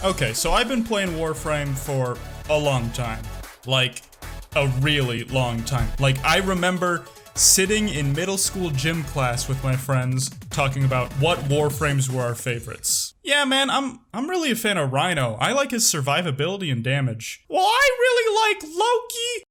Okay, so I've been playing Warframe for a long time. Like, a really long time. Like, I remember sitting in middle school gym class with my friends talking about what Warframes were our favorites. Yeah, man, I'm really a fan of Rhino. I like his survivability and damage. Well, I really like Loki.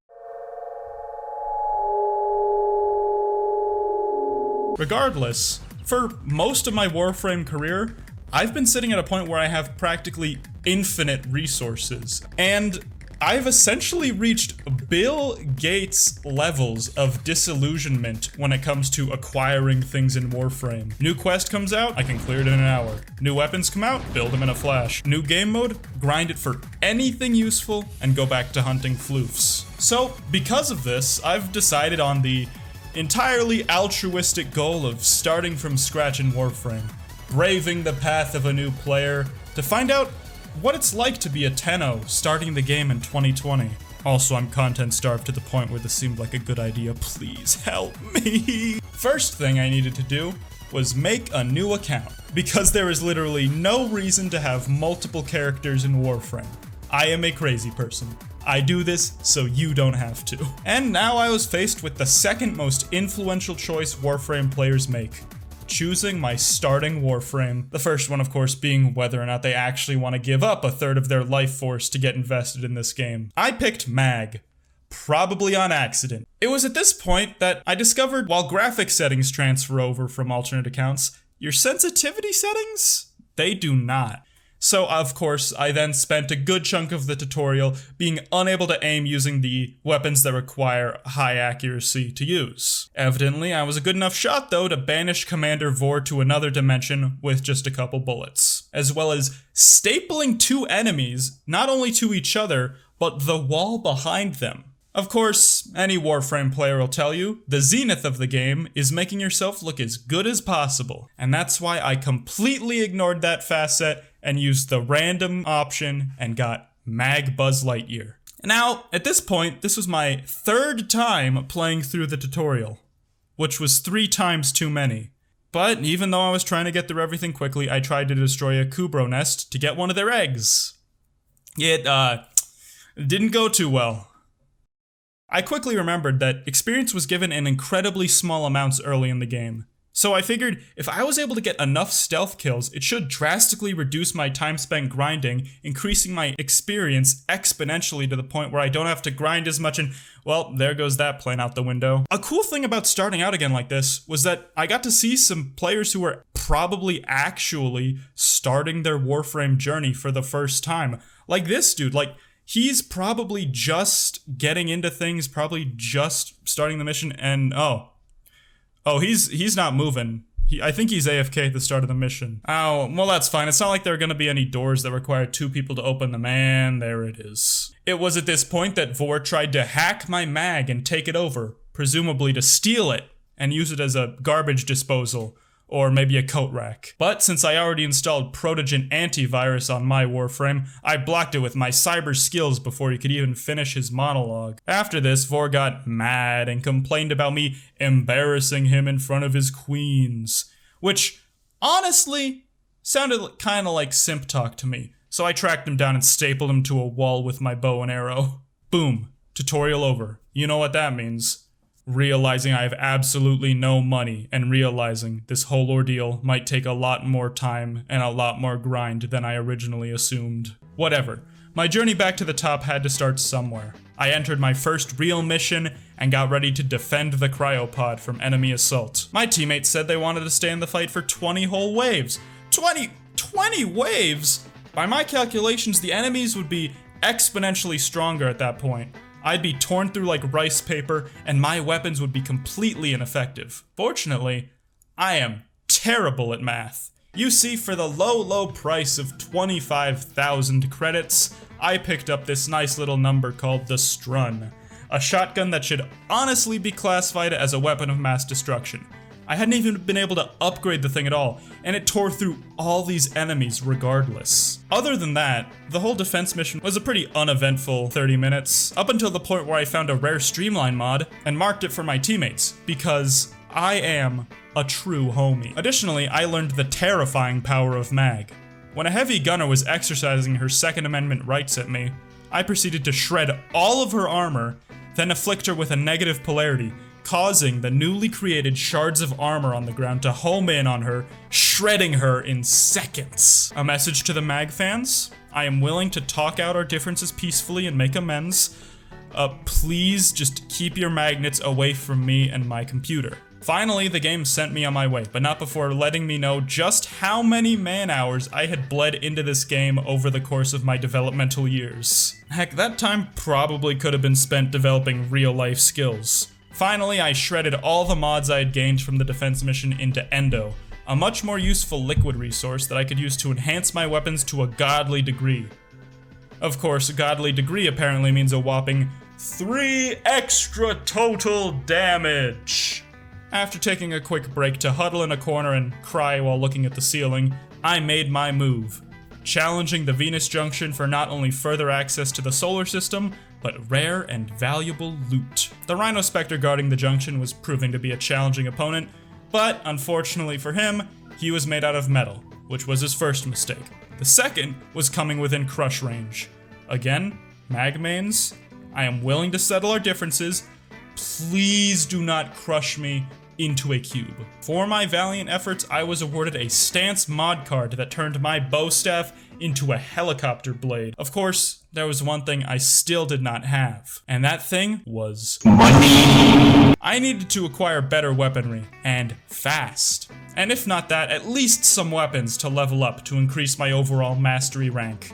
Regardless, for most of my Warframe career, I've been sitting at a point where I have practically infinite resources, and I've essentially reached Bill Gates levels of disillusionment when it comes to acquiring things in Warframe. New quest comes out, I can clear it in an hour. New weapons come out, build them in a flash. New game mode, grind it for anything useful, and go back to hunting floofs. So, because of this, I've decided on the entirely altruistic goal of starting from scratch in Warframe, braving the path of a new player to find out what it's like to be a Tenno starting the game in 2020. Also, I'm content starved to the point where this seemed like a good idea. Please help me. First thing I needed to do was make a new account, because there is literally no reason to have multiple characters in Warframe. I am a crazy person. I do this so you don't have to. And now I was faced with the second most influential choice Warframe players make: choosing my starting Warframe. The first one, of course, being whether or not they actually want to give up a third of their life force to get invested in this game. I picked Mag, probably on accident. It was at this point that I discovered while graphic settings transfer over from alternate accounts, your sensitivity settings, they do not. So, of course, I then spent a good chunk of the tutorial being unable to aim using the weapons that require high accuracy to use. Evidently, I was a good enough shot, though, to banish Commander Vor to another dimension with just a couple bullets, as well as stapling two enemies, not only to each other, but the wall behind them. Of course, any Warframe player will tell you, the zenith of the game is making yourself look as good as possible, and that's why I completely ignored that facet and used the random option and got Mag Buzz Lightyear. Now, at this point, this was my third time playing through the tutorial, which was 3 times too many. But even though I was trying to get through everything quickly, I tried to destroy a Kubro nest to get one of their eggs. It, didn't go too well. I quickly remembered that experience was given in incredibly small amounts early in the game. So I figured if I was able to get enough stealth kills, it should drastically reduce my time spent grinding, increasing my experience exponentially to the point where I don't have to grind as much, and, well, there goes that plan out the window. A cool thing about starting out again like this was that I got to see some players who were probably actually starting their Warframe journey for the first time. Like this dude, he's probably just getting into things, probably just starting the mission, and Oh, he's not moving. I think he's AFK at the start of the mission. Oh, well, that's fine. It's not like there are going to be any doors that require 2 people to open them, and there it is. It was at this point that Vor tried to hack my mag and take it over, presumably to steal it and use it as a garbage disposal, or maybe a coat rack. But since I already installed Protogen antivirus on my Warframe, I blocked it with my cyber skills before he could even finish his monologue. After this, Vor got mad and complained about me embarrassing him in front of his queens, which, honestly, sounded kinda like simp talk to me. So I tracked him down and stapled him to a wall with my bow and arrow. Boom. Tutorial over. You know what that means. Realizing I have absolutely no money, and realizing this whole ordeal might take a lot more time and a lot more grind than I originally assumed. Whatever. My journey back to the top had to start somewhere. I entered my first real mission and got ready to defend the cryopod from enemy assault. My teammates said they wanted to stay in the fight for 20 whole waves. 20 waves? By my calculations, the enemies would be exponentially stronger at that point. I'd be torn through like rice paper, and my weapons would be completely ineffective. Fortunately, I am terrible at math. You see, for the low price of 25,000 credits, I picked up this nice little number called the Strun, a shotgun that should honestly be classified as a weapon of mass destruction. I hadn't even been able to upgrade the thing at all, and it tore through all these enemies regardless. Other than that, the whole defense mission was a pretty uneventful 30 minutes, up until the point where I found a rare streamline mod and marked it for my teammates, because I am a true homie. Additionally, I learned the terrifying power of Mag. When a heavy gunner was exercising her Second Amendment rights at me, I proceeded to shred all of her armor, then afflict her with a negative polarity, causing the newly created shards of armor on the ground to home in on her, shredding her in seconds. A message to the mag fans: I am willing to talk out our differences peacefully and make amends. Please just keep your magnets away from me and my computer. Finally, the game sent me on my way, but not before letting me know just how many man-hours I had bled into this game over the course of my developmental years. Heck, that time probably could have been spent developing real-life skills. Finally, I shredded all the mods I had gained from the defense mission into Endo, a much more useful liquid resource that I could use to enhance my weapons to a godly degree. Of course, godly degree apparently means a whopping 3 extra total damage. After taking a quick break to huddle in a corner and cry while looking at the ceiling, I made my move, challenging the Venus Junction for not only further access to the solar system, but rare and valuable loot. The Rhino Spectre guarding the junction was proving to be a challenging opponent, but unfortunately for him, he was made out of metal, which was his first mistake. The second was coming within crush range. Again, mag mains, I am willing to settle our differences. Please do not crush me into a cube. For my valiant efforts, I was awarded a stance mod card that turned my bow staff into a helicopter blade. Of course, there was one thing I still did not have, and that thing was money. I needed to acquire better weaponry, and fast. And if not that, at least some weapons to level up to increase my overall mastery rank.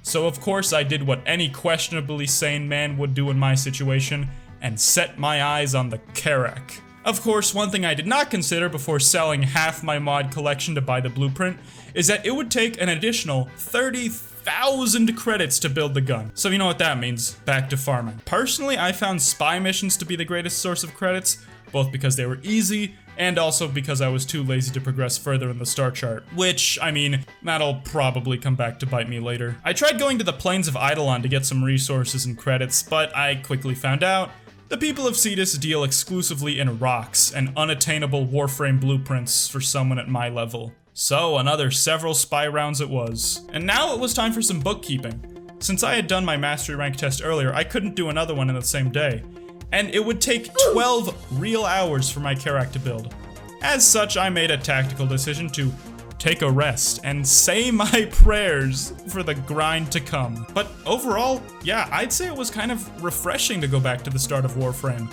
So of course I did what any questionably sane man would do in my situation, and set my eyes on the Karak. Of course, one thing I did not consider before selling half my mod collection to buy the blueprint is that it would take an additional 30,000 credits to build the gun. So you know what that means, back to farming. Personally, I found spy missions to be the greatest source of credits, both because they were easy and also because I was too lazy to progress further in the star chart, which, I mean, that'll probably come back to bite me later. I tried going to the plains of Eidolon to get some resources and credits, but I quickly found out the people of Cetus deal exclusively in rocks and unattainable Warframe blueprints for someone at my level. So another several spy rounds it was. And now it was time for some bookkeeping. Since I had done my mastery rank test earlier, I couldn't do another one in the same day. And it would take 12 real hours for my Karak to build. As such, I made a tactical decision to take a rest and say my prayers for the grind to come. But overall, yeah, I'd say it was kind of refreshing to go back to the start of Warframe.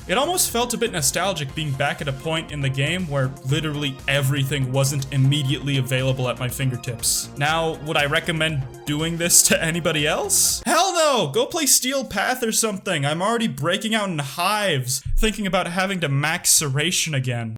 It almost felt a bit nostalgic being back at a point in the game where literally everything wasn't immediately available at my fingertips. Now, would I recommend doing this to anybody else? Hell no! Go play Steel Path or something. I'm already breaking out in hives, thinking about having to max Serration again.